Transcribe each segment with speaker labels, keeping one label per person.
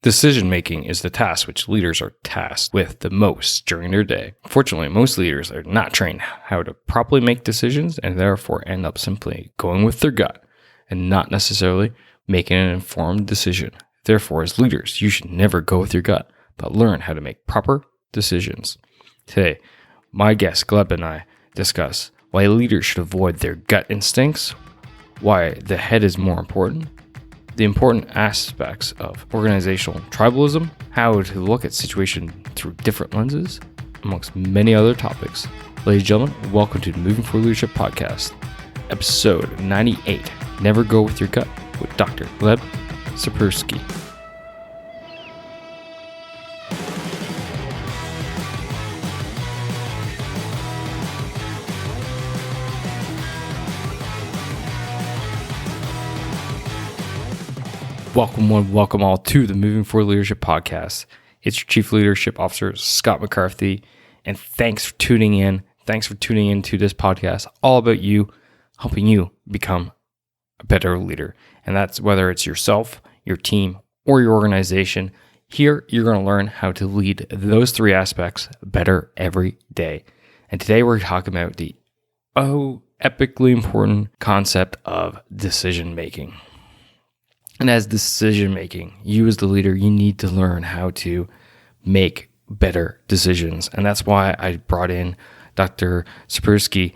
Speaker 1: Decision making is the task which leaders are tasked with the most during their day. Fortunately, most leaders are not trained how to properly make decisions and therefore end up simply going with their gut and not necessarily making an informed decision. Therefore, as leaders, you should never go with your gut, but learn how to make proper decisions. Today, my guest Gleb and I discuss why leaders should avoid their gut instincts, why the head is more important, the important aspects of organizational tribalism, how to look at situations through different lenses, amongst many other topics. Ladies and gentlemen, welcome to the Moving Forward Leadership Podcast, episode 98, Never Go With Your Gut, with Dr. Gleb Tsipursky. Welcome all to the Moving Forward Leadership Podcast. It's your Chief Leadership Officer, Scott McCarthy, and thanks for tuning in. Thanks for tuning into this podcast, all about you, helping you become a better leader. And that's whether it's yourself, your team, or your organization. Here, you're going to learn how to lead those three aspects better every day. And today we're talking about the epically important concept of decision making. And as decision making, you as the leader, you need to learn how to make better decisions. And that's why I brought in Dr. Tsipursky,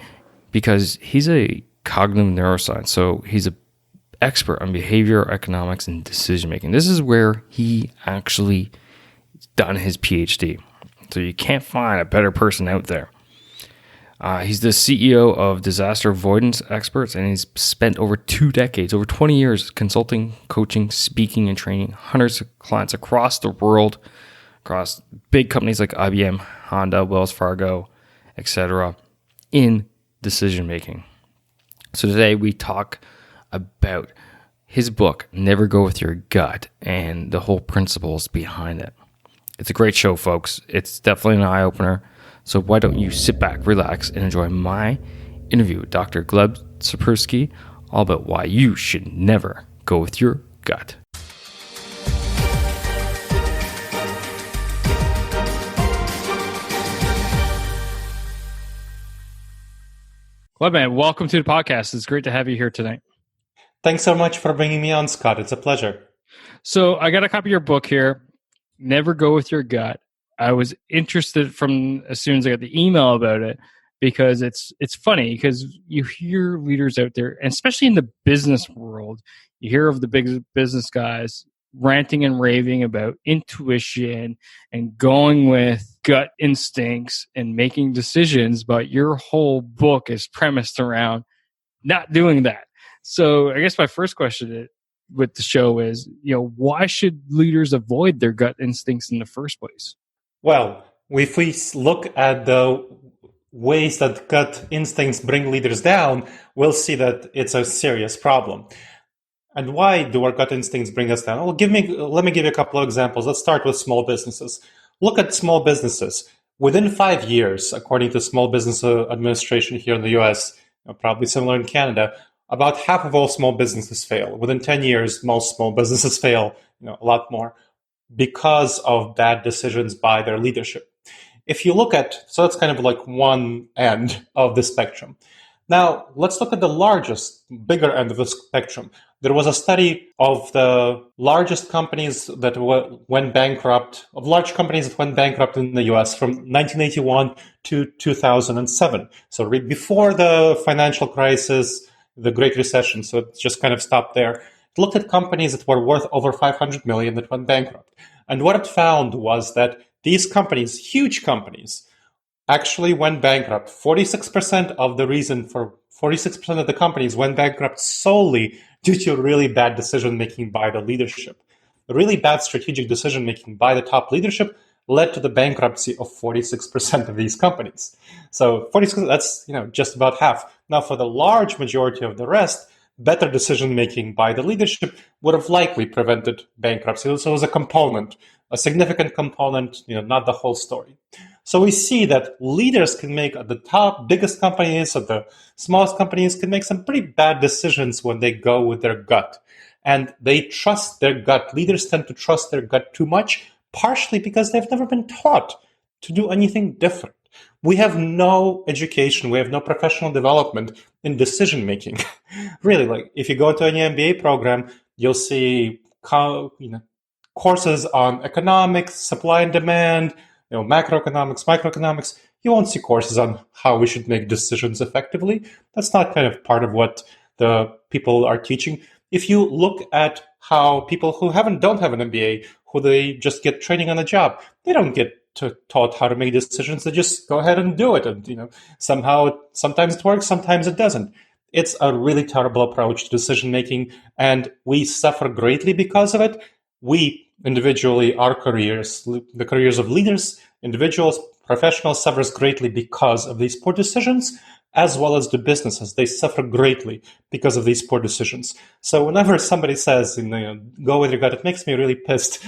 Speaker 1: because he's a cognitive neuroscience. So he's an expert on behavioral economics and decision making. This is where he actually done his PhD. So you can't find a better person out there. He's the CEO of Disaster Avoidance Experts, and he's spent over 2 decades, over 20 years, consulting, coaching, speaking, and training hundreds of clients across the world, across big companies like IBM, Honda, Wells Fargo, etc., in decision making. So today we talk about his book, Never Go With Your Gut, and the whole principles behind it. It's a great show, folks. It's definitely an eye-opener. So why don't you sit back, relax, and enjoy my interview with Dr. Gleb Tsipursky, all about why you should never go with your gut. Gleb, man, welcome to the podcast. It's great to have you here tonight.
Speaker 2: Thanks so much for bringing me on, Scott. It's a pleasure.
Speaker 1: So I got a copy of your book here, Never Go With Your Gut. I was interested from as soon as I got the email about it, because it's funny because you hear leaders out there, and especially in the business world, you hear of the big business guys ranting and raving about intuition and going with gut instincts and making decisions, but your whole book is premised around not doing that. So I guess my first question with the show is, why should leaders avoid their gut instincts in the first place?
Speaker 2: Well, if we look at the ways that gut instincts bring leaders down, we'll see that it's a serious problem. And why do our gut instincts bring us down? Well, let me give you a couple of examples. Let's start with small businesses. Look at small businesses. Within 5 years, according to Small Business Administration here in the US, probably similar in Canada, about half of all small businesses fail. Within 10 years, most small businesses fail, a lot more, because of bad decisions by their leadership. If you look at, so that's kind of like one end of the spectrum. Now, let's look at the bigger end of the spectrum. There was a study of the largest companies that went bankrupt, of large companies that went bankrupt in the US from 1981 to 2007. So before the financial crisis, the Great Recession, so it just kind of stopped there. It looked at companies that were worth over 500 million that went bankrupt. And what it found was that these companies, huge companies, actually went bankrupt. 46% of the companies went bankrupt solely due to really bad decision-making by the leadership. Really bad strategic decision-making by the top leadership led to the bankruptcy of 46% of these companies. So 46%, that's just about half. Now, for the large majority of the rest, better decision-making by the leadership would have likely prevented bankruptcy. So it was a significant component, not the whole story. So we see that leaders can make, at the top, biggest companies or the smallest companies, can make some pretty bad decisions when they go with their gut. And they trust their gut. Leaders tend to trust their gut too much, partially because they've never been taught to do anything different. We have no education, we have no professional development in decision making. Really, like if you go to any MBA program, you'll see courses on economics, supply and demand, macroeconomics, microeconomics. You won't see courses on how we should make decisions effectively. That's not kind of part of what the people are teaching. If you look at how people who don't have an MBA, who they just get training on the job, they don't get taught how to make decisions. They just go ahead and do it, and sometimes it works, sometimes it doesn't. It's a really terrible approach to decision making, and we suffer greatly because of it. We individually, our careers, the careers of leaders, individuals, professionals, suffers greatly because of these poor decisions, as well as the businesses. They suffer greatly because of these poor decisions. So whenever somebody says, go with your gut, it makes me really pissed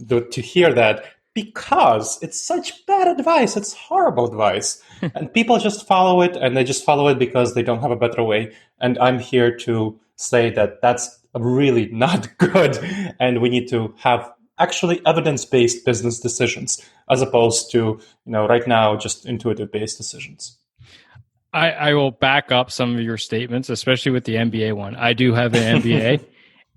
Speaker 2: to hear that, because it's such bad advice. It's horrible advice. And people just follow it, and they just follow it because they don't have a better way. And I'm here to say that that's really not good. And we need to have actually evidence-based business decisions, as opposed to, right now, just intuitive-based decisions.
Speaker 1: I will back up some of your statements, especially with the MBA one. I do have an MBA,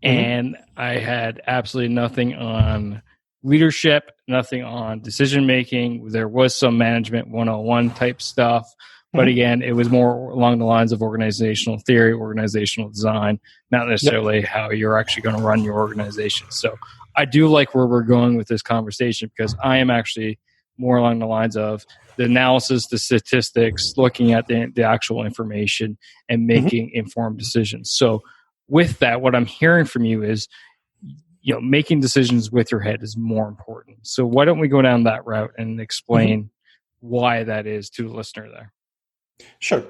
Speaker 1: and I had absolutely nothing on leadership, nothing on decision making. There was some management 101 type stuff, but again, it was more along the lines of organizational theory, organizational design, not necessarily how you're actually going to run your organization. So I do like where we're going with this conversation, because I am actually more along the lines of the analysis, the statistics, looking at the actual information and making informed decisions. So with that, what I'm hearing from you is, making decisions with your head is more important. So why don't we go down that route and explain why that is to the listener there?
Speaker 2: Sure.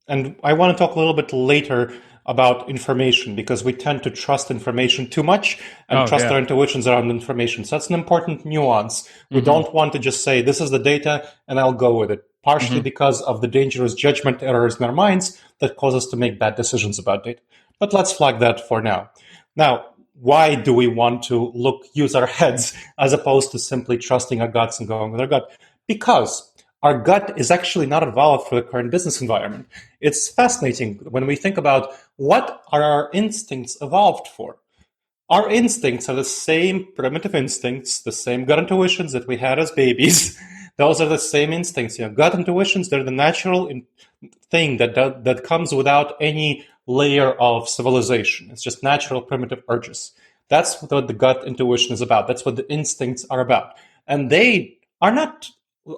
Speaker 2: And I want to talk a little bit later about information, because we tend to trust information too much and trust our intuitions around information. So that's an important nuance. We don't want to just say, this is the data and I'll go with it, partially because of the dangerous judgment errors in our minds that cause us to make bad decisions about data. But let's flag that for now. Now, why do we want to use our heads as opposed to simply trusting our guts and going with our gut? Because our gut is actually not evolved for the current business environment. It's fascinating when we think about what are our instincts evolved for. Our instincts are the same primitive instincts, the same gut intuitions that we had as babies. Those are the same instincts. Gut intuitions, they're the natural thing that comes without any layer of civilization. It's just natural primitive urges. That's what the gut intuition is about. That's what the instincts are about. And they are not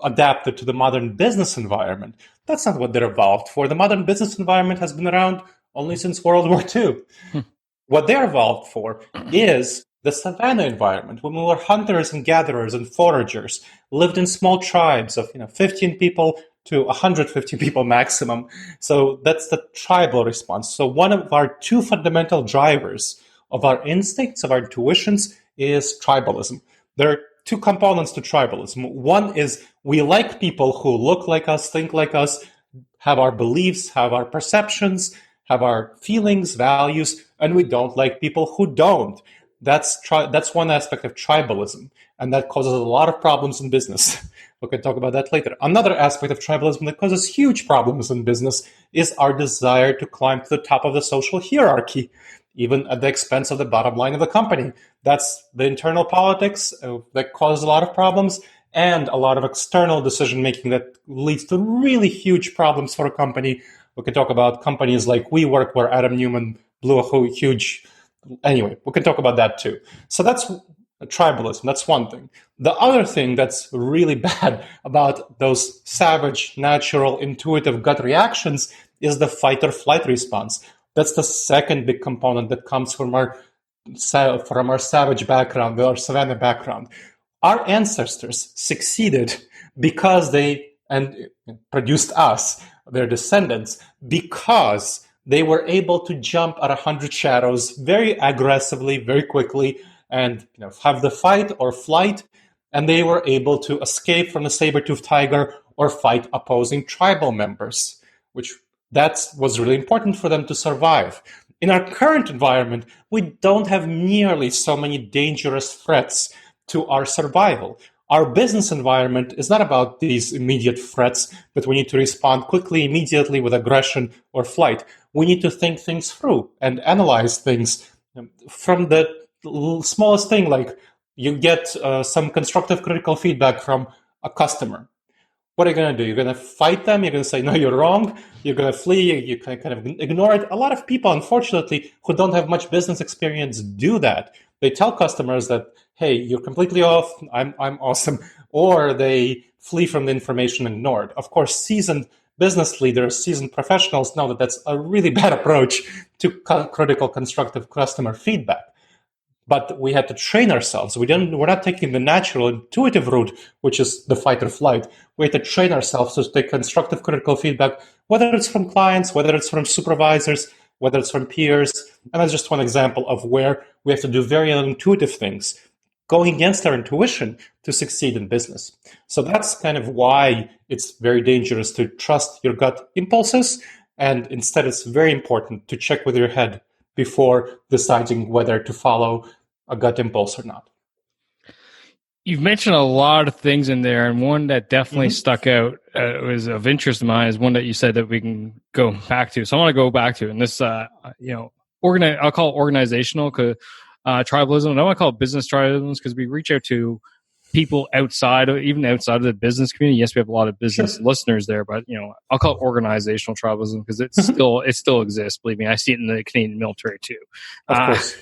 Speaker 2: adapted to the modern business environment. That's not what they're evolved for. The modern business environment has been around only since World War II. What they're evolved for is the savanna environment, when we were hunters and gatherers and foragers, lived in small tribes of 15 people to 150 people maximum. So that's the tribal response. So one of our two fundamental drivers of our instincts, of our intuitions, is tribalism. There are two components to tribalism. One is we like people who look like us, think like us, have our beliefs, have our perceptions, have our feelings, values, and we don't like people who don't. That's one aspect of tribalism, and that causes a lot of problems in business. We can talk about that later. Another aspect of tribalism that causes huge problems in business is our desire to climb to the top of the social hierarchy, even at the expense of the bottom line of the company. That's the internal politics that causes a lot of problems, and a lot of external decision-making that leads to really huge problems for a company. We can talk about companies like WeWork, where Adam Newman blew a huge... Anyway, we can talk about that too. So that's tribalism. That's one thing. The other thing that's really bad about those savage, natural, intuitive gut reactions is the fight or flight response. That's the second big component that comes from our savage background, our savanna background. Our ancestors succeeded because they produced us, their descendants, because they were able to jump at 100 shadows very aggressively, very quickly, and have the fight or flight, and they were able to escape from the saber-toothed tiger or fight opposing tribal members, which that was really important for them to survive. In our current environment, we don't have nearly so many dangerous threats to our survival. Our business environment is not about these immediate threats that we need to respond quickly, immediately with aggression or flight. We need to think things through and analyze things from the smallest thing, like you get some constructive critical feedback from a customer. What are you going to do? You're going to fight them. You're going to say, no, you're wrong. You're going to flee. You can kind of ignore it. A lot of people, unfortunately, who don't have much business experience do that. They tell customers that, hey, you're completely off. I'm awesome. Or they flee from the information and ignore it. Of course, seasoned business leaders, seasoned professionals know that that's a really bad approach to critical, constructive customer feedback. But we had to train ourselves. We're not taking the natural, intuitive route, which is the fight or flight. We had to train ourselves to take constructive critical feedback, whether it's from clients, whether it's from supervisors, whether it's from peers. And that's just one example of where we have to do very intuitive things, going against our intuition to succeed in business. So that's kind of why it's very dangerous to trust your gut impulses. And instead, it's very important to check with your head before deciding whether to follow a gut impulse or not.
Speaker 1: You've mentioned a lot of things in there, and one that definitely stuck out was of interest of mine is one that you said that we can go back to. So I want to go back to, and this, I'll call it organizational tribalism, and I want to call it business tribalism because we reach out to people even outside of the business community. Yes, we have a lot of business listeners there, but I'll call it organizational tribalism because it still exists. Believe me, I see it in the Canadian military too.
Speaker 2: Of course.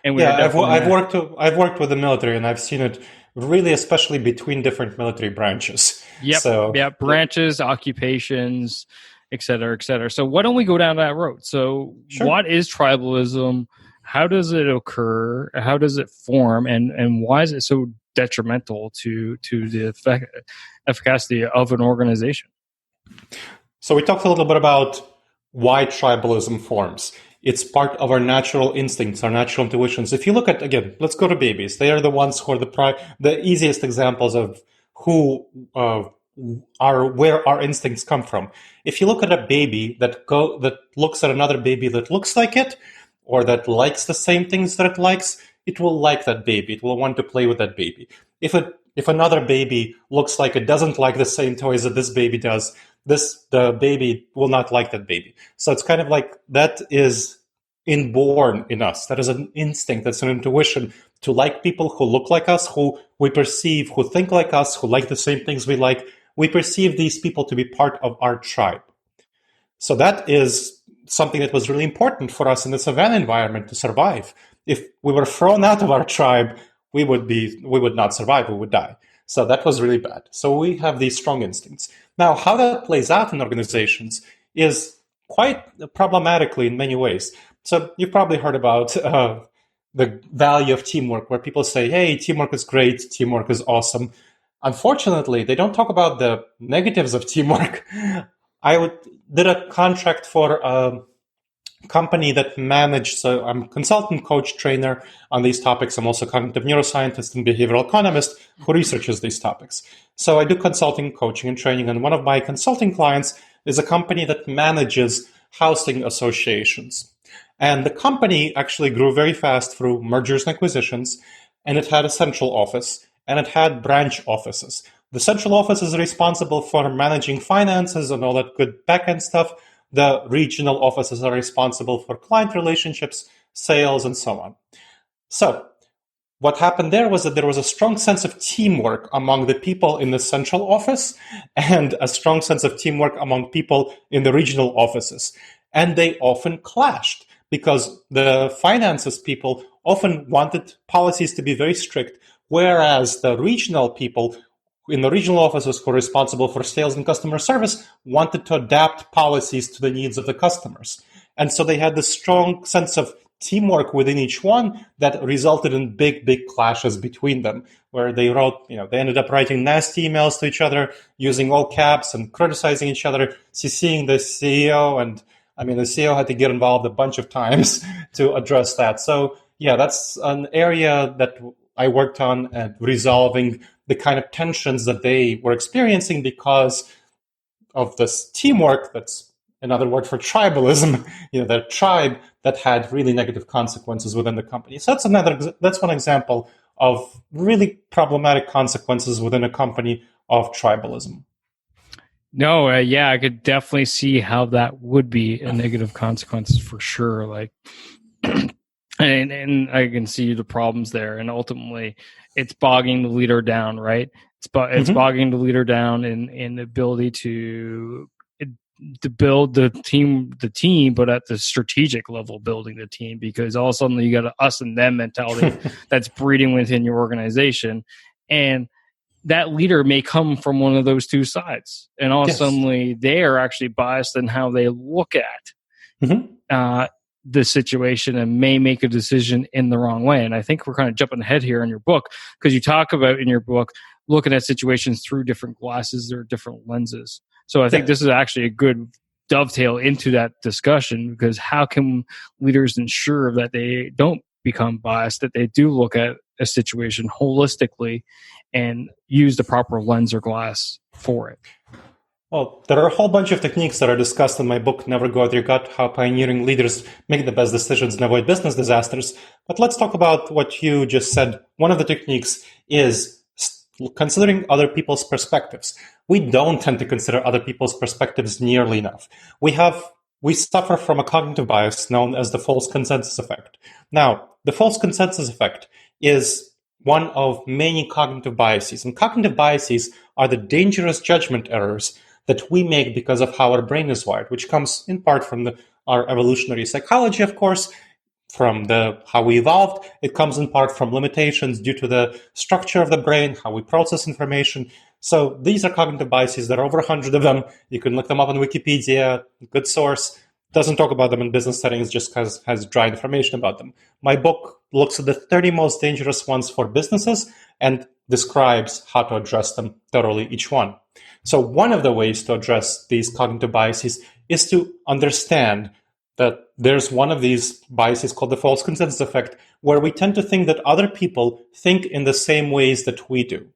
Speaker 1: And
Speaker 2: I've worked with the military, and I've seen it really, especially between different military branches.
Speaker 1: Branches, occupations, et cetera, et cetera. So why don't we go down that road? So What is tribalism? How does it occur? How does it form? And why is it so detrimental to the efficacy of an organization?
Speaker 2: So we talked a little bit about why tribalism forms. It's part of our natural instincts, our natural intuitions. If you look at, again, let's go to babies. They are the ones who are the easiest examples of who where our instincts come from. If you look at a baby that looks at another baby that looks like it, or that likes the same things that it likes, it will like that baby. It will want to play with that baby. If another baby looks like it doesn't like the same toys that this baby does, the baby will not like that baby. So it's kind of like that is inborn in us. That is an instinct. That's an intuition to like people who look like us, who we perceive, who think like us, who like the same things we like. We perceive these people to be part of our tribe. So that is something that was really important for us in the savannah environment to survive. If we were thrown out of our tribe, we would not survive, we would die. So that was really bad. So we have these strong instincts. Now, how that plays out in organizations is quite problematically in many ways. So you've probably heard about the value of teamwork, where people say, hey, teamwork is great, teamwork is awesome. Unfortunately, they don't talk about the negatives of teamwork. I did a contract for a company that managed, so I'm a consultant, coach, trainer on these topics. I'm also a cognitive neuroscientist and behavioral economist who researches these topics. So I do consulting, coaching, and training. And one of my consulting clients is a company that manages housing associations. And the company actually grew very fast through mergers and acquisitions. And it had a central office and it had branch offices. The central office is responsible for managing finances and all that good back-end stuff. The regional offices are responsible for client relationships, sales, and so on. So what happened there was that there was a strong sense of teamwork among the people in the central office and a strong sense of teamwork among people in the regional offices. And they often clashed because the finances people often wanted policies to be very strict, whereas the regional people in the regional offices who are responsible for sales and customer service wanted to adapt policies to the needs of the customers. And so they had this strong sense of teamwork within each one that resulted in big, big clashes between them, where they ended up writing nasty emails to each other, using all caps and criticizing each other, CCing the CEO. And the CEO had to get involved a bunch of times to address that. So yeah, that's an area that I worked on at resolving the kind of tensions that they were experiencing because of this teamwork that's another word for tribalism, the tribe that had really negative consequences within the company. So that's one example of really problematic consequences within a company of tribalism.
Speaker 1: No, yeah, I could definitely see how that would be a negative consequences for sure. Like, and I can see the problems there, and ultimately, it's bogging the leader down, right? It's bogging the leader down in the ability to build the team, but at the strategic level, building the team, because all of a sudden you got an us and them mentality that's breeding within your organization, and that leader may come from one of those two sides, and all of a sudden they are actually biased in how they look at the situation and may make a decision in the wrong way. And I think we're kind of jumping ahead here in your book, because you talk about in your book looking at situations through different glasses or different lenses. So I think this is actually a good dovetail into that discussion, because how can leaders ensure that they don't become biased, that they do look at a situation holistically and use the proper lens or glass for it?
Speaker 2: Well, there are a whole bunch of techniques that are discussed in my book, Never Go With Your Gut, How Pioneering Leaders Make the Best Decisions and Avoid Business Disasters. But let's talk about what you just said. One of the techniques is considering other people's perspectives. We don't tend to consider other people's perspectives nearly enough. We suffer from a cognitive bias known as the false consensus effect. Now, the false consensus effect is one of many cognitive biases. And cognitive biases are the dangerous judgment errors that we make because of how our brain is wired, which comes in part from our evolutionary psychology, of course, from how we evolved. It comes in part from limitations due to the structure of the brain, how we process information. So these are cognitive biases. There are over 100 of them. You can look them up on Wikipedia, good source. Doesn't talk about them in business settings, just has dry information about them. My book looks at the 30 most dangerous ones for businesses and describes how to address them thoroughly, each one. So one of the ways to address these cognitive biases is to understand that there's one of these biases called the false consensus effect, where we tend to think that other people think in the same ways that we do.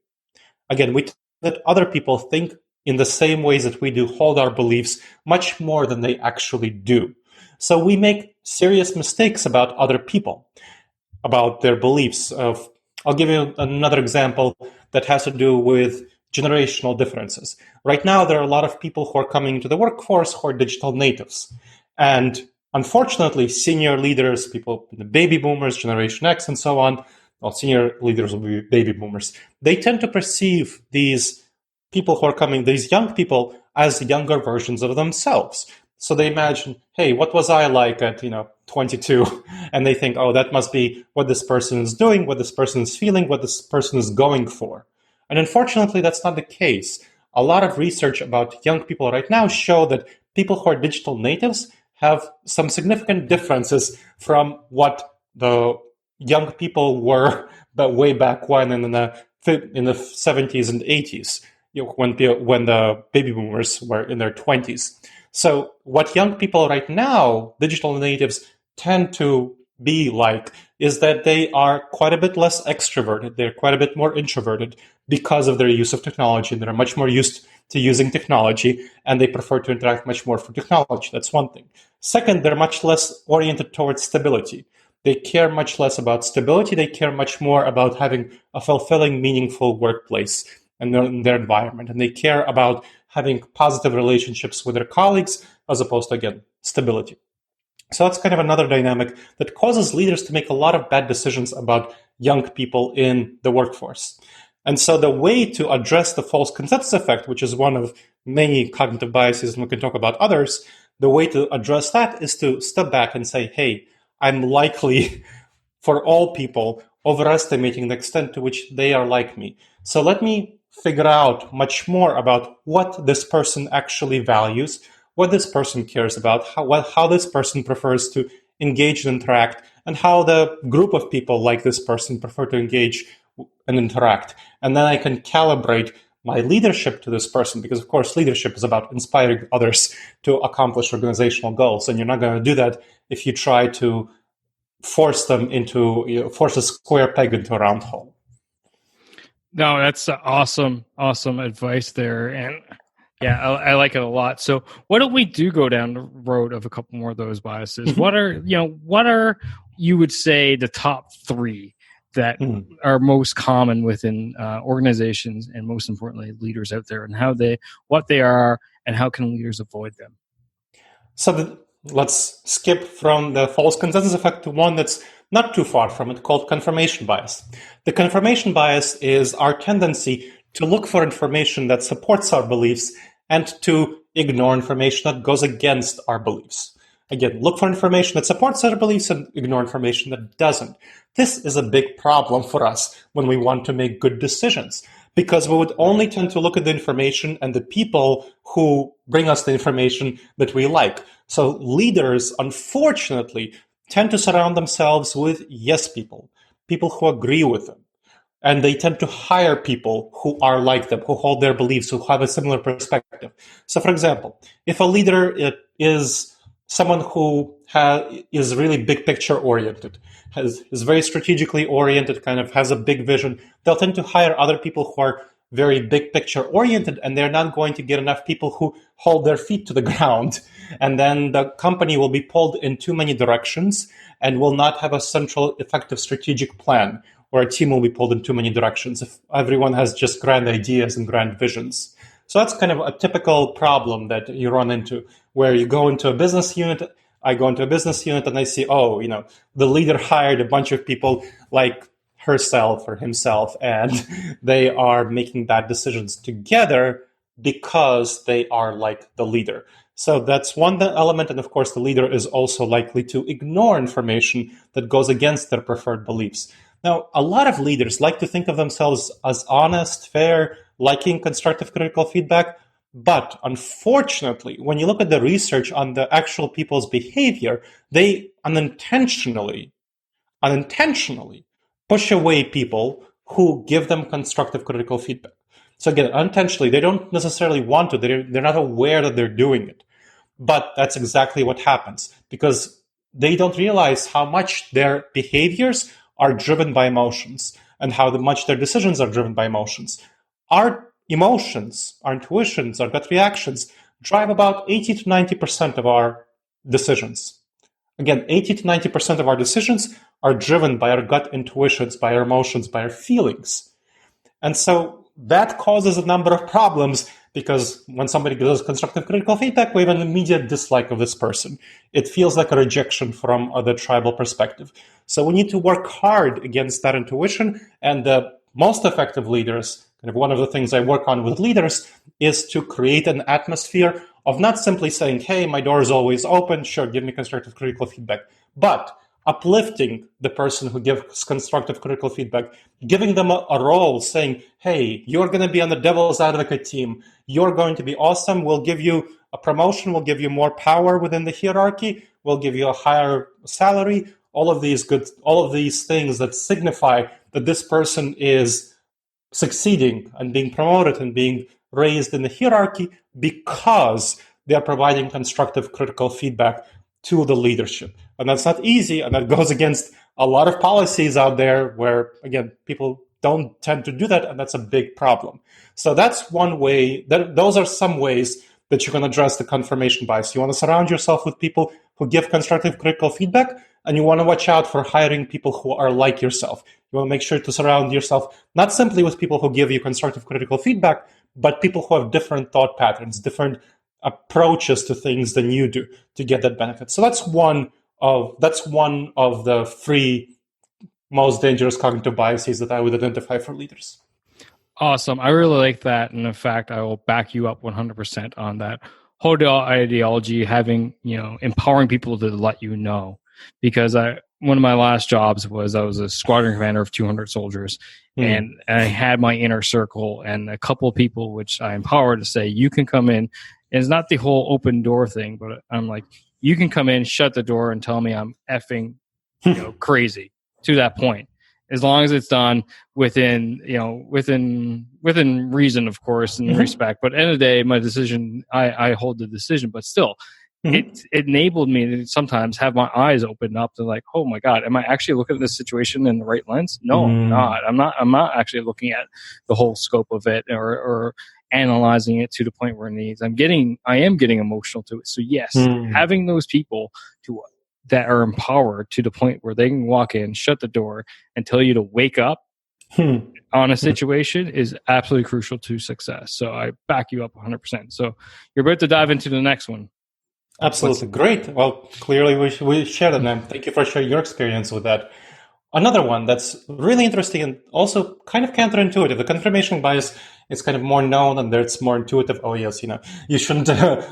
Speaker 2: Again, we think that other people think in the same ways that we do, hold our beliefs much more than they actually do. So we make serious mistakes about other people, about their beliefs. I'll give you another example that has to do with generational differences. Right now, there are a lot of people who are coming to the workforce who are digital natives. And unfortunately, senior leaders, people, the baby boomers, Generation X, and so on, well, senior leaders will be baby boomers. They tend to perceive these people who are coming, these young people, as younger versions of themselves. So they imagine, hey, what was I like at 22? And they think, oh, that must be what this person is doing, what this person is feeling, what this person is going for. And unfortunately, that's not the case. A lot of research about young people right now show that people who are digital natives have some significant differences from what the young people were way back when in the 70s and 80s, when the baby boomers were in their 20s. So what young people right now, digital natives, tend to be like is that they are quite a bit less extroverted. They're quite a bit more introverted because of their use of technology. They're much more used to using technology, and they prefer to interact much more for technology. That's one thing. Second, they're much less oriented towards stability. They care much less about stability. They care much more about having a fulfilling, meaningful workplace in their environment. And they care about having positive relationships with their colleagues as opposed to, again, stability. So that's kind of another dynamic that causes leaders to make a lot of bad decisions about young people in the workforce. And so the way to address the false consensus effect, which is one of many cognitive biases, and we can talk about others, the way to address that is to step back and say, hey, I'm likely, for all people, overestimating the extent to which they are like me. So let me figure out much more about what this person actually values, what this person cares about, how this person prefers to engage and interact, and how the group of people like this person prefer to engage and interact. And then I can calibrate my leadership to this person, because of course leadership is about inspiring others to accomplish organizational goals. And you're not going to do that if you try to force a square peg into a round hole.
Speaker 1: No, that's awesome advice there. And Yeah, I like it a lot. So why don't we go down the road of a couple more of those biases?
Speaker 2: Mhm.
Speaker 1: What are you would say the top three that
Speaker 2: Mhm.
Speaker 1: are most common within organizations and most importantly leaders out there, and what they are, and how can leaders avoid them?
Speaker 2: So let's skip from the false consensus effect to one that's not too far from it, called confirmation bias. The confirmation bias is our tendency to look for information that supports our beliefs and to ignore information that goes against our beliefs. Again, look for information that supports our beliefs and ignore information that doesn't. This is a big problem for us when we want to make good decisions, because we would only tend to look at the information and the people who bring us the information that we like. So leaders, unfortunately, tend to surround themselves with yes people, people who agree with them. And they tend to hire people who are like them, who hold their beliefs, who have a similar perspective. So, for example, if a leader is someone who is really big picture oriented, is very strategically oriented, kind of has a big vision, they'll tend to hire other people who are very big picture oriented, and they're not going to get enough people who hold their feet to the ground. And then the company will be pulled in too many directions and will not have a central effective strategic plan, or a team will be pulled in too many directions if everyone has just grand ideas and grand visions. So that's kind of a typical problem that you run into, where you go into a business unit. I go into a business unit and I see, oh, the leader hired a bunch of people like herself or himself, and they are making bad decisions together because they are like the leader. So that's one element. And of course, the leader is also likely to ignore information that goes against their preferred beliefs. Now, a lot of leaders like to think of themselves as honest, fair, liking constructive critical feedback. But unfortunately, when you look at the research on the actual people's behavior, they unintentionally push away people who give them constructive critical feedback. So again, unintentionally, they don't necessarily want to, they're not aware that they're doing it. But that's exactly what happens, because they don't realize how much their behaviors are driven by emotions and how much their decisions are driven by emotions. Our emotions, our intuitions, our gut reactions drive about 80 to 90% of our decisions. Again, 80 to 90% of our decisions are driven by our gut intuitions, by our emotions, by our feelings. And so that causes a number of problems, because when somebody gives us constructive critical feedback, we have an immediate dislike of this person. It feels like a rejection from the tribal perspective. So we need to work hard against that intuition. And the most effective leaders, kind of one of the things I work on with leaders, is to create an atmosphere of not simply saying, hey, my door is always open, sure, give me constructive critical feedback, but uplifting the person who gives constructive critical feedback, giving them a role, saying, hey, you're going to be on the devil's advocate team. You're going to be awesome. We'll give you a promotion. We'll give you more power within the hierarchy. We'll give you a higher salary. All of these things that signify that this person is succeeding and being promoted and being raised in the hierarchy because they are providing constructive critical feedback to the leadership. And that's not easy, and that goes against a lot of policies out there where, again, people don't tend to do that, and that's a big problem. So that's one way. Those are some ways that you can address the confirmation bias. You want to surround yourself with people who give constructive critical feedback, and you want to watch out for hiring people who are like yourself. You want to make sure to surround yourself not simply with people who give you constructive critical feedback, but people who have different thought patterns, different approaches to things than you do to get that benefit. So that's one of the three most dangerous cognitive biases that I would identify for leaders.
Speaker 1: Awesome. I really like that. And in fact, I will back you up 100% on that whole ideology, having, empowering people to let you know. Because one of my last jobs was I was a squadron commander of 200 soldiers, and I had my inner circle and a couple of people which I empowered to say, you can come in. And it's not the whole open door thing, but I'm like, you can come in, shut the door, and tell me I'm effing, crazy to that point. As long as it's done within reason, of course, and respect. But at the end of the day, my decision, I hold the decision. But still, it enabled me to sometimes have my eyes open up to like, oh my God, am I actually looking at this situation in the right lens? No, I'm not. I'm not actually looking at the whole scope of it, or analyzing it to the point where it needs. I am getting emotional to it. So yes, having those people that are empowered to the point where they can walk in, shut the door, and tell you to wake up on a situation is absolutely crucial to success. So I back you up 100%. So you're about to dive into the next one.
Speaker 2: Absolutely. Great. Well, clearly we shared it, and thank you for sharing your experience with that. Another one that's really interesting and also kind of counterintuitive. The confirmation bias is kind of more known and it's more intuitive. Oh, yes, you shouldn't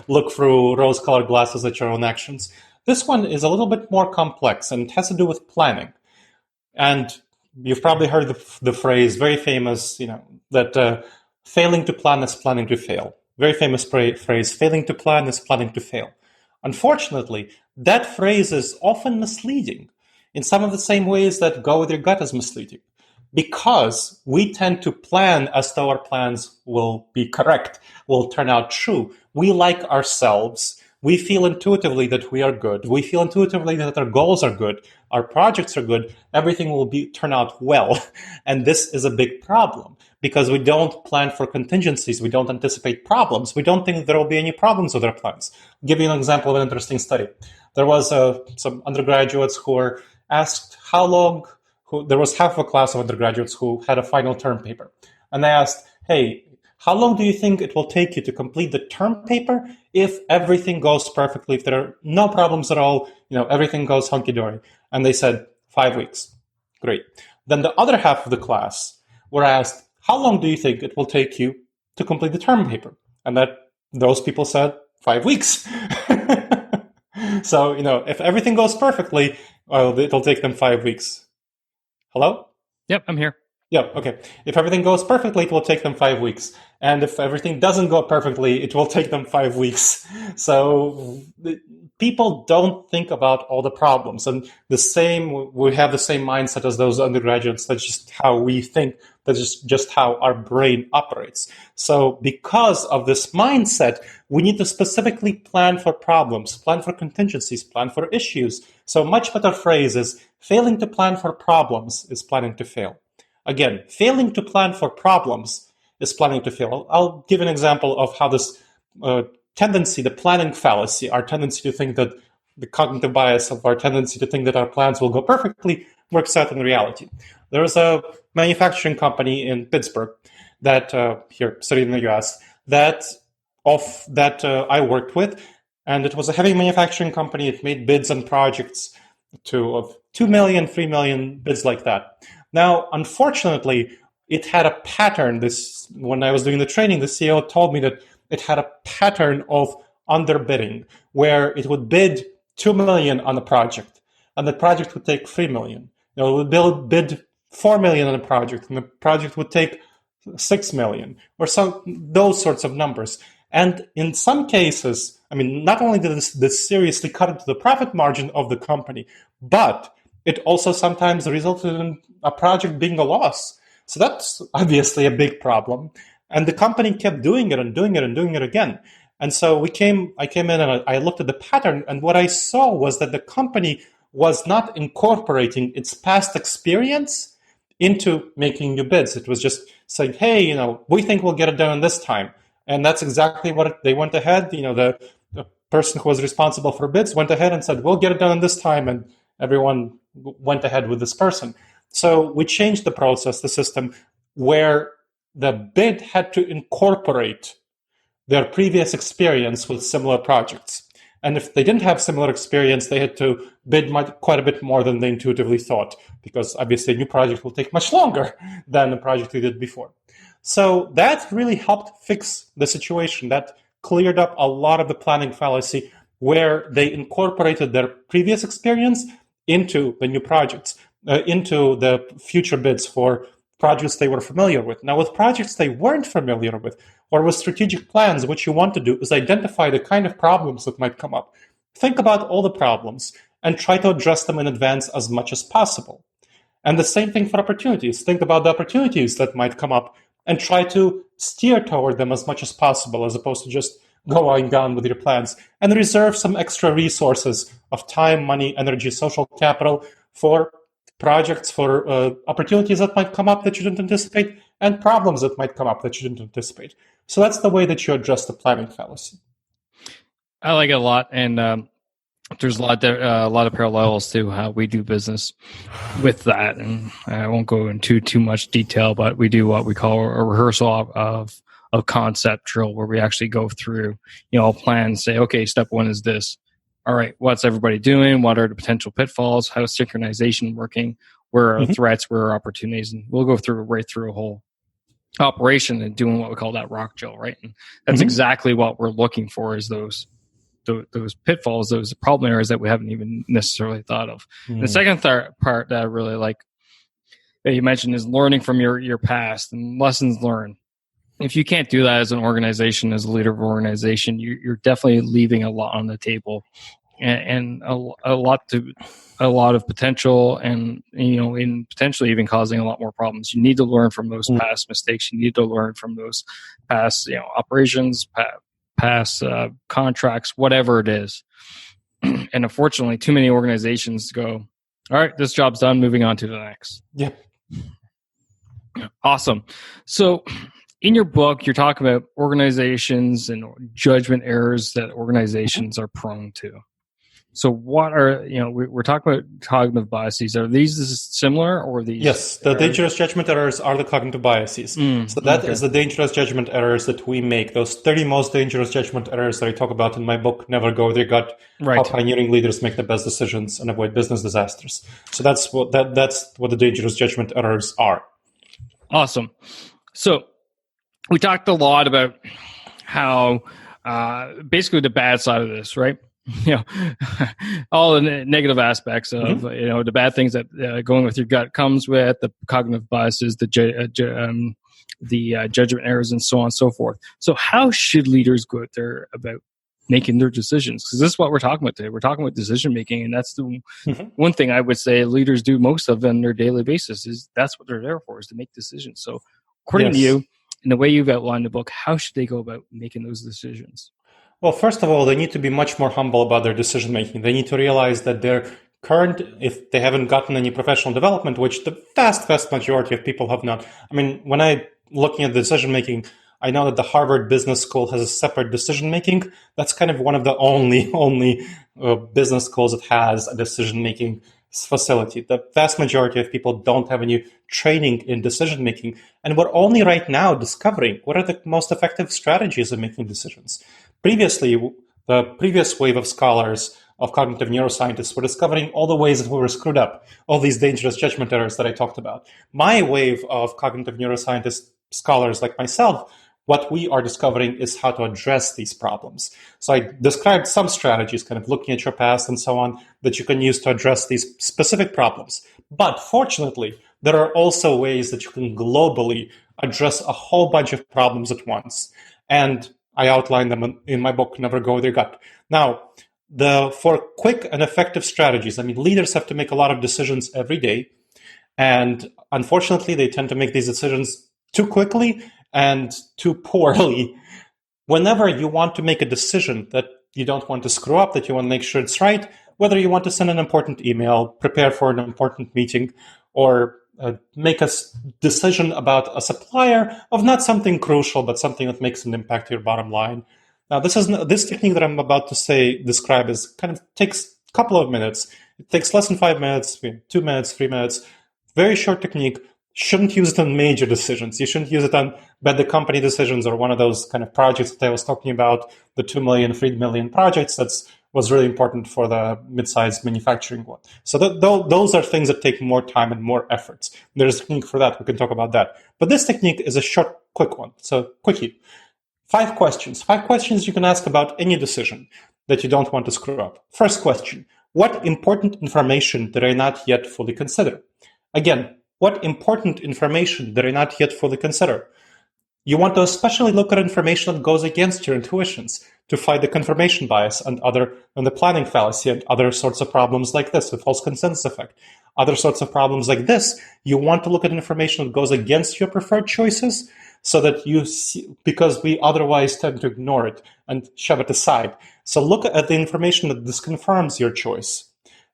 Speaker 2: look through rose-colored glasses at your own actions. This one is a little bit more complex and it has to do with planning. And you've probably heard the phrase, very famous, that failing to plan is planning to fail. Very famous phrase, failing to plan is planning to fail. Unfortunately, that phrase is often misleading in some of the same ways that go with your gut is misleading. Because we tend to plan as though our plans will be correct, will turn out true. We like ourselves. We feel intuitively that we are good. We feel intuitively that our goals are good. Our projects are good. Everything will turn out well. And this is a big problem because we don't plan for contingencies. We don't anticipate problems. We don't think there will be any problems with our plans. I'll give you an example of an interesting study. There was some undergraduates who were asked how long, there was half a class of undergraduates who had a final term paper. And they asked, hey, how long do you think it will take you to complete the term paper if everything goes perfectly, if there are no problems at all, everything goes hunky-dory? And they said, 5 weeks. Great. Then the other half of the class were asked, how long do you think it will take you to complete the term paper? And those people said, 5 weeks. So, if everything goes perfectly, well, it'll take them 5 weeks. Hello?
Speaker 1: Yep, I'm here.
Speaker 2: Yeah, okay. If everything goes perfectly, it will take them 5 weeks. And if everything doesn't go perfectly, it will take them 5 weeks. So people don't think about all the problems. And we have the same mindset as those undergraduates. That's just how we think. That's just how our brain operates. So because of this mindset, we need to specifically plan for problems, plan for contingencies, plan for issues. So a much better phrase is failing to plan for problems is planning to fail. Again, failing to plan for problems is planning to fail. I'll give an example of how this tendency, the planning fallacy, our tendency to think that the cognitive bias of our tendency to think that our plans will go perfectly works out in reality. There was a manufacturing company in Pittsburgh that here, sitting in the US, that I worked with, and it was a heavy manufacturing company. It made bids on projects of 2 million, 3 million, bids like that. Now, unfortunately, it had a pattern. When I was doing the training, the CEO told me that it had a pattern of underbidding, where it would bid 2 million on a project, and the project would take 3 million. It would bid 4 million on a project, and the project would take 6 million, or those sorts of numbers. And in some cases, not only did this seriously cut into the profit margin of the company, but it also sometimes resulted in a project being a loss. So that's obviously a big problem. And the company kept doing it and doing it and doing it again. And so I came in and I looked at the pattern, and what I saw was that the company was not incorporating its past experience into making new bids. It was just saying, hey, we think we'll get it done this time. And that's exactly what they went ahead. The person who was responsible for bids went ahead and said, we'll get it done this time. And everyone went ahead with this person. So we changed the process, the system, where the bid had to incorporate their previous experience with similar projects. And if they didn't have similar experience, they had to bid quite a bit more than they intuitively thought, because obviously a new project will take much longer than the project they did before. So that really helped fix the situation. That cleared up a lot of the planning fallacy, where they incorporated their previous experience into the new projects, into the future bids for projects they were familiar with. Now, with projects they weren't familiar with, or with strategic plans, what you want to do is identify the kind of problems that might come up. Think about all the problems and try to address them in advance as much as possible. And the same thing for opportunities. Think about the opportunities that might come up and try to steer toward them as much as possible, as opposed to just going down with your plans, and reserve some extra resources of time, money, energy, social capital for projects, for opportunities that might come up that you didn't anticipate, and problems that might come up that you didn't anticipate. So that's the way that you address the planning fallacy.
Speaker 1: I like it a lot, and there's a lot of parallels to how we do business with that. And I won't go into too much detail, but we do what we call a rehearsal of concept drill, where we actually go through, a plan and say, okay, step one is this. All right, what's everybody doing? What are the potential pitfalls? How is synchronization working? Where are threats? Where are opportunities? And we'll go right through a whole operation and doing what we call that rock drill, right? And that's exactly what we're looking for, is those pitfalls, those problem areas that we haven't even necessarily thought of. The second part that I really like that you mentioned is learning from your past and lessons learned. If you can't do that as an organization, as a leader of an organization, you're definitely leaving a lot on the table, and a lot of potential, and in potentially even causing a lot more problems. You need to learn from those past mistakes. You need to learn from those past operations, past contracts, whatever it is. And unfortunately, too many organizations go, all right, this job's done, moving on to the next.
Speaker 2: Yeah.
Speaker 1: Awesome. So in your book, you're talking about organizations and judgment errors that organizations are prone to. So what are, we're talking about cognitive biases. Are these similar, or are these?
Speaker 2: Yes, the dangerous judgment errors are the cognitive biases. So that is the dangerous judgment errors that we make. Those 30 most dangerous judgment errors that I talk about in my book, Never Go With Your Gut, How Pioneering Leaders Make the Best Decisions and Avoid Business Disasters. So that's what the dangerous judgment errors are.
Speaker 1: Awesome. So we talked a lot about how basically the bad side of this, right? All the negative aspects of the bad things that going with your gut comes with, the cognitive biases, the judgment errors, and so on and so forth. So how should leaders go out there about making their decisions? Because this is what we're talking about today. We're talking about decision making, and that's the one thing I would say leaders do most of on their daily basis. Is that's what they're there for, is to make decisions. So according to you, in the way you've outlined the book, how should they go about making those decisions?
Speaker 2: Well, first of all, they need to be much more humble about their decision making. They need to realize that their current, if they haven't gotten any professional development, which the vast majority of people have not. I mean, when I'm looking at decision making, I know that the Harvard Business School has a separate decision making. That's kind of one of the only business schools that has a decision making facility. The vast majority of people don't have any training in decision making, and we're only right now discovering what are the most effective strategies of making decisions. Previously, the previous wave of scholars, of cognitive neuroscientists, were discovering all the ways that we were screwed up, all these dangerous judgment errors that I talked about. My wave of cognitive neuroscientist scholars like myself, what we are discovering is how to address these problems. So I described some strategies, kind of looking at your past and so on, that you can use to address these specific problems. But fortunately, there are also ways that you can globally address a whole bunch of problems at once. And I outline them in my book, Never Go With Your Gut. Now, for quick and effective strategies, I mean, leaders have to make a lot of decisions every day. And unfortunately, they tend to make these decisions too quickly and too poorly. Whenever you want to make a decision that you don't want to screw up, that you want to make sure it's right, whether you want to send an important email, prepare for an important meeting, or make a decision about a supplier of not something crucial, but something that makes an impact to your bottom line. Now, this technique that I'm about to describe takes a couple of minutes. It takes less than 5 minutes, 2 minutes, 3 minutes. Very short technique. Shouldn't use it on major decisions. You shouldn't use it on bet the company decisions or one of those kind of projects that I was talking about, the 2 million, 3 million projects. Was really important for the mid-sized manufacturing one. So those are things that take more time and more efforts. There's a technique for that. We can talk about that. But this technique is a short, quick one. So quickie. 5 questions. 5 questions you can ask about any decision that you don't want to screw up. First question. What important information did I not yet fully consider? Again, what important information did I not yet fully consider? You want to especially look at information that goes against your intuitions to fight the confirmation bias and the planning fallacy and other sorts of problems like this, the false consensus effect. Other sorts of problems like this, you want to look at information that goes against your preferred choices so that you see, because we otherwise tend to ignore it and shove it aside. So look at the information that disconfirms your choice.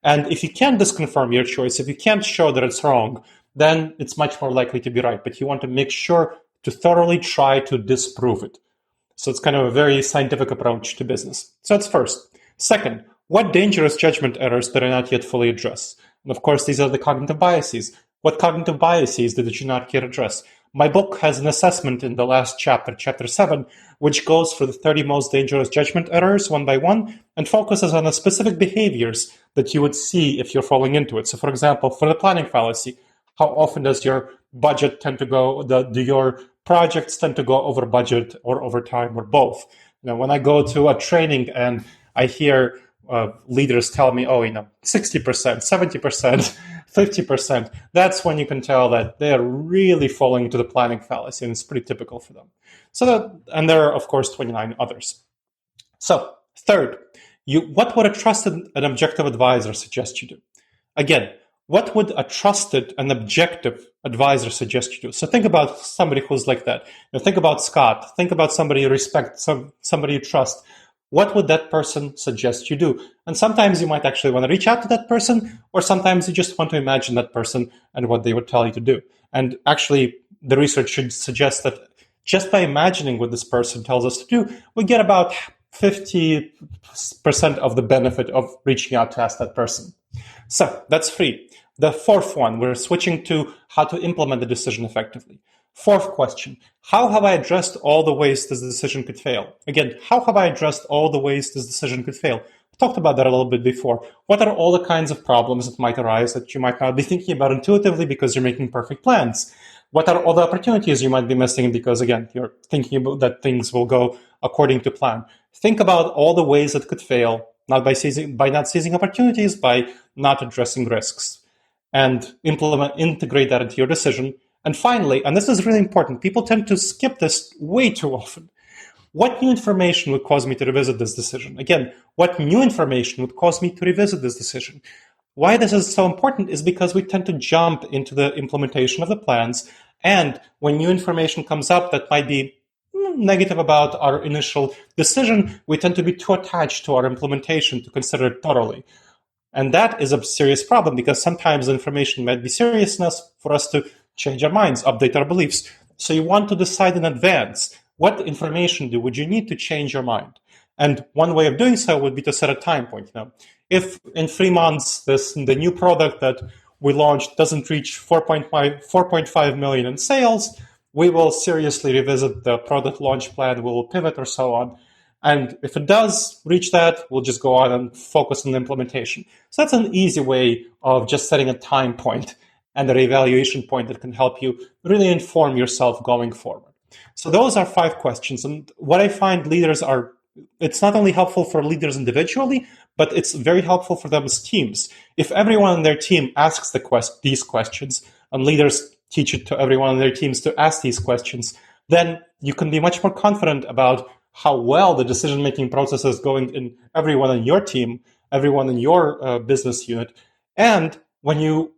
Speaker 2: And if you can't disconfirm your choice, if you can't show that it's wrong, then it's much more likely to be right. But you want to make sure to thoroughly try to disprove it. So it's kind of a very scientific approach to business. So that's first. Second, what dangerous judgment errors did I not yet fully address? And of course, these are the cognitive biases. What cognitive biases did you not yet address? My book has an assessment in the last chapter, chapter 7, which goes through the 30 most dangerous judgment errors one by one and focuses on the specific behaviors that you would see if you're falling into it. So, for example, for the planning fallacy, how often does your budget tend to go, do your projects tend to go over budget or over time or both? When I go to a training and I hear leaders tell me, 60%, 70%, 50%, that's when you can tell that they are really falling into the planning fallacy, and it's pretty typical for them. And there are, of course, 29 others. So, third, what would a trusted and objective advisor suggest you do? Again, what would a trusted and objective advisor suggest you do? So think about somebody who's like that. Think about Scott. Think about somebody you respect, somebody you trust. What would that person suggest you do? And sometimes you might actually want to reach out to that person, or sometimes you just want to imagine that person and what they would tell you to do. And actually, the research should suggest that just by imagining what this person tells us to do, we get about 50% of the benefit of reaching out to ask that person. So that's 3. The fourth one, we're switching to how to implement the decision effectively. Fourth question, how have I addressed all the ways this decision could fail? Again, how have I addressed all the ways this decision could fail? I talked about that a little bit before. What are all the kinds of problems that might arise that you might not be thinking about intuitively because you're making perfect plans? What are all the opportunities you might be missing because, again, you're thinking about that things will go according to plan? Think about all the ways that could fail, not by not seizing opportunities, by not addressing risks, and integrate that into your decision. And finally, and this is really important, people tend to skip this way too often. What new information would cause me to revisit this decision? Again, what new information would cause me to revisit this decision? Why this is so important is because we tend to jump into the implementation of the plans, and when new information comes up that might be negative about our initial decision, we tend to be too attached to our implementation to consider it thoroughly. And that is a serious problem because sometimes the information might be serious enough for us to change our minds, update our beliefs. So you want to decide in advance what information would you need to change your mind. And one way of doing so would be to set a time point. If in 3 months the new product that we launched doesn't reach 4.5 million in sales, we will seriously revisit the product launch plan, we will pivot or so on. And if it does reach that, we'll just go on and focus on the implementation. So that's an easy way of just setting a time point and a reevaluation point that can help you really inform yourself going forward. So those are 5 questions. And what I find it's not only helpful for leaders individually, but it's very helpful for them as teams. If everyone on their team asks these questions, and leaders teach it to everyone on their teams to ask these questions, then you can be much more confident about how well the decision-making process is going in everyone on your team, everyone in your business unit. And when you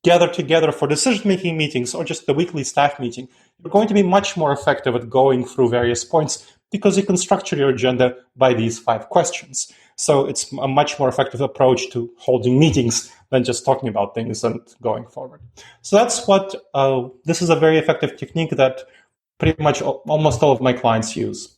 Speaker 2: gather together for decision-making meetings or just the weekly staff meeting, you're going to be much more effective at going through various points because you can structure your agenda by these 5 questions. So it's a much more effective approach to holding meetings than just talking about things and going forward. So that's this is a very effective technique that pretty much almost all of my clients use.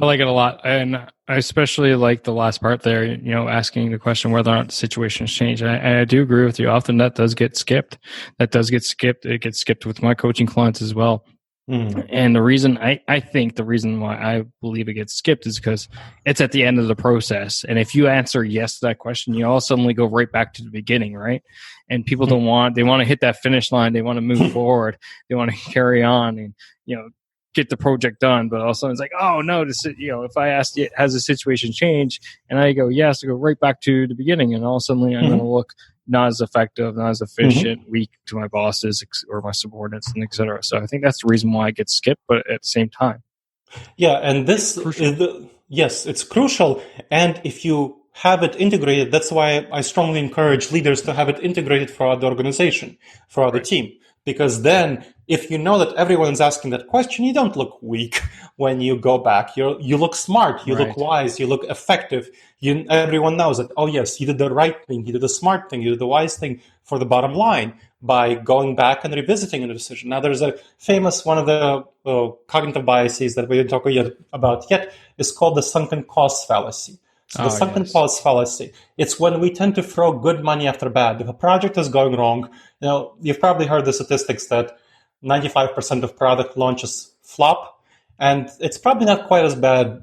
Speaker 1: I like it a lot. And I especially like the last part there, asking the question whether or not the situation has changed. And I do agree with you. Often that does get skipped. It gets skipped with my coaching clients as well. And the reason I think the reason why I believe it gets skipped is because it's at the end of the process. And if you answer yes to that question, you all suddenly go right back to the beginning, right? And people they want to hit that finish line. They want to move forward. They want to carry on and, get the project done. But all of a sudden it's like, oh no, if I asked you, has the situation changed? And I go, yes, I go right back to the beginning. And all of a sudden I'm going to look not as effective, not as efficient, weak to my bosses or my subordinates, and et cetera. So I think that's the reason why it gets skipped, but at the same time.
Speaker 2: Yeah, and this yes, it's crucial. And if you have it integrated, that's why I strongly encourage leaders to have it integrated throughout the organization, throughout the team. Because then, if you know that everyone's asking that question, you don't look weak when you go back. You look smart, you look wise, you look effective. Everyone knows that, oh yes, you did the right thing, you did the smart thing, you did the wise thing for the bottom line. by going back and revisiting a decision. Now, there's a famous one of the cognitive biases that we didn't talk about yet is called the sunken cost fallacy. So the sunken cost fallacy, it's when we tend to throw good money after bad. If a project is going wrong, you've probably heard the statistics that 95% of product launches flop, and it's probably not quite as bad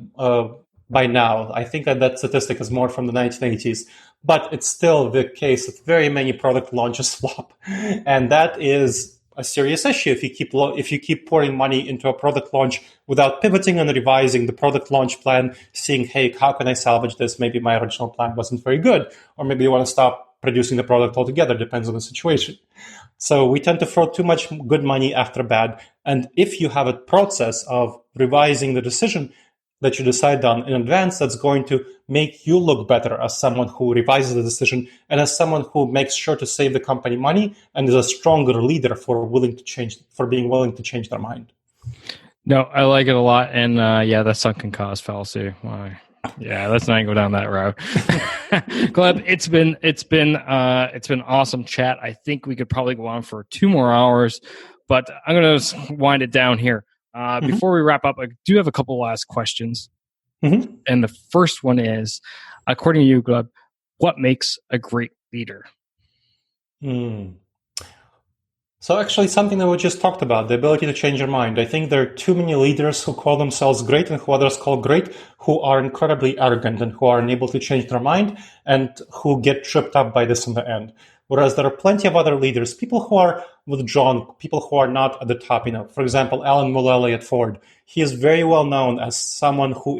Speaker 2: by now. I think that statistic is more from the 1980s, but it's still the case that very many product launches flop, and that is a serious issue if you keep pouring money into a product launch without pivoting and revising the product launch plan, seeing, hey, how can I salvage this? Maybe my original plan wasn't very good, or maybe you want to stop producing the product altogether. Depends on the situation. So we tend to throw too much good money after bad. And if you have a process of revising the decision that you decide on in advance, that's going to make you look better as someone who revises the decision and as someone who makes sure to save the company money and is a stronger leader for being willing to change their mind.
Speaker 1: No, I like it a lot. And the sunken cost fallacy. Why? Yeah, let's not go down that route. Gleb, it's been awesome chat. I think we could probably go on for 2 more hours, but I'm going to wind it down here. Before we wrap up, I do have a couple last questions. And the first one is, according to you, Gleb, what makes a great leader?
Speaker 2: So actually, something that we just talked about, the ability to change your mind. I think there are too many leaders who call themselves great and who others call great, who are incredibly arrogant and who are unable to change their mind and who get tripped up by this in the end. Whereas there are plenty of other leaders, people who are withdrawn, people who are not at the top. For example, Alan Mulally at Ford. He is very well known as someone who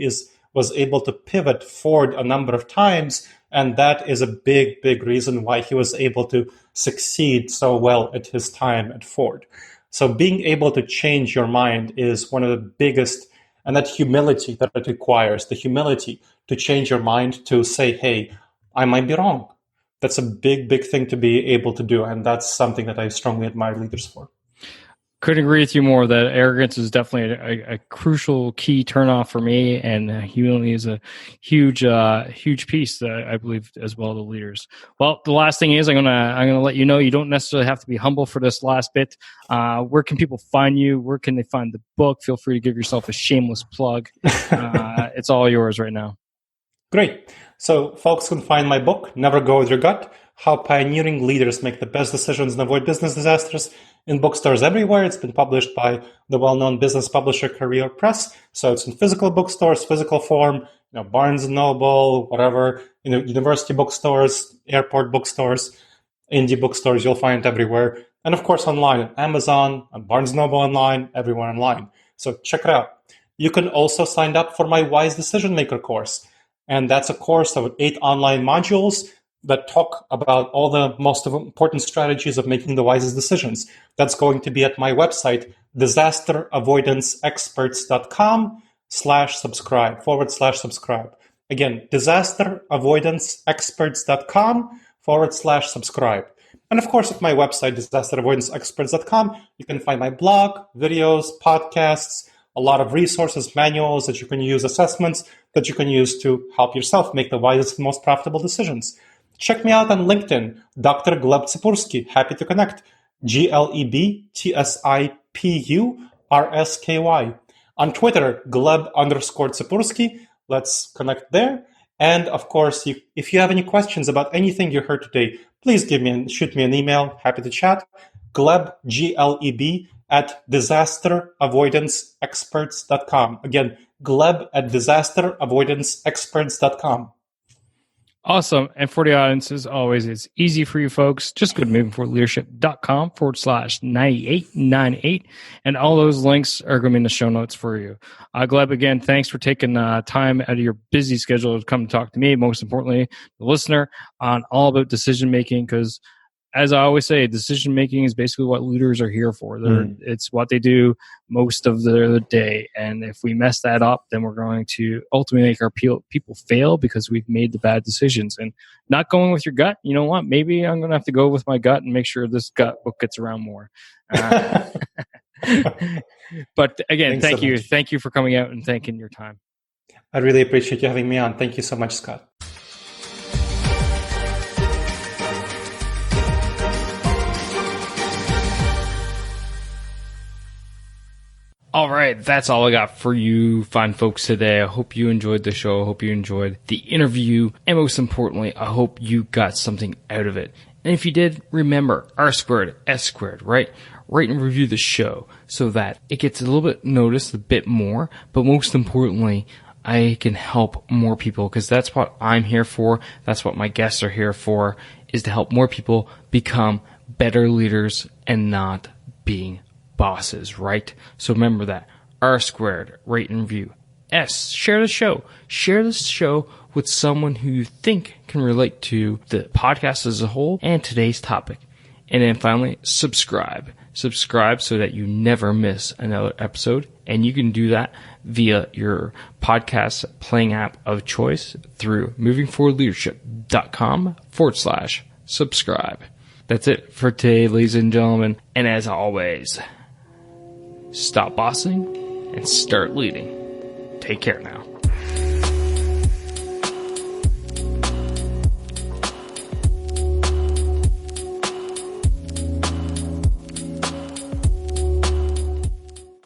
Speaker 2: was able to pivot Ford a number of times, and that is a big, big reason why he was able to succeed so well at his time at Ford. So being able to change your mind is one of the biggest, and that humility that it requires, the humility to change your mind, to say, hey, I might be wrong. That's a big, big thing to be able to do. And that's something that I strongly admire leaders for.
Speaker 1: Couldn't agree with you more that arrogance is definitely a crucial key turnoff for me. And humility is a huge piece that I believe as well to leaders. Well, the last thing is I'm gonna let you know you don't necessarily have to be humble for this last bit. Where can people find you? Where can they find the book? Feel free to give yourself a shameless plug. It's all yours right now.
Speaker 2: Great. So folks can find my book, Never Go With Your Gut, How Pioneering Leaders Make the Best Decisions and Avoid Business Disasters, in bookstores everywhere. It's been published by the well-known business publisher Career Press. So it's in physical bookstores, physical form, Barnes & Noble, whatever, university bookstores, airport bookstores, indie bookstores, you'll find it everywhere. And of course online, on Amazon, on Barnes & Noble online, everywhere online. So check it out. You can also sign up for my Wise Decision Maker course. And that's a course of 8 online modules that talk about all the most important strategies of making the wisest decisions. That's going to be at my website, disasteravoidanceexperts.com/subscribe. Again, disasteravoidanceexperts.com/subscribe. And of course, at my website, disasteravoidanceexperts.com, you can find my blog, videos, podcasts, a lot of resources, manuals that you can use, assessments that you can use to help yourself make the wisest and most profitable decisions. Check me out on LinkedIn, Dr. Gleb Tsipursky. Happy to connect. GLEBTSIPURSKY. On Twitter, Gleb_Tsipursky. Let's connect there. And of course, if you have any questions about anything you heard today, please shoot me an email. Happy to chat. Gleb, GLEB, at disasteravoidanceexperts.com. Again, Gleb at disasteravoidanceexperts.com.
Speaker 1: Awesome. And for the audience, as always, it's easy for you folks. Just go to movingforwardleadership.com/9898. And all those links are going to be in the show notes for you. Gleb, again, thanks for taking time out of your busy schedule to come talk to me. Most importantly, the listener, on all about decision making, because as I always say, decision making is basically what leaders are here for. It's what they do most of the day. And if we mess that up, then we're going to ultimately make our people fail because we've made the bad decisions. And not going with your gut, you know what? Maybe I'm going to have to go with my gut and make sure this gut book gets around more. But again, thank you. Thank you for coming out and taking your time.
Speaker 2: I really appreciate you having me on. Thank you so much, Scott.
Speaker 1: All right, that's all I got for you fine folks today. I hope you enjoyed the show. I hope you enjoyed the interview. And most importantly, I hope you got something out of it. And if you did, remember, R squared, S squared, right? Rate and review the show so that it gets a little bit noticed, a bit more. But most importantly, I can help more people because that's what I'm here for. That's what my guests are here for, is to help more people become better leaders and not being bosses, right? So remember that. R squared, rate and review. S, share the show. Share this show with someone who you think can relate to the podcast as a whole and today's topic. And then finally, subscribe. Subscribe so that you never miss another episode. And you can do that via your podcast playing app of choice through movingforwardleadership.com/subscribe. That's it for today, ladies and gentlemen. And as always, stop bossing and start leading. Take care now.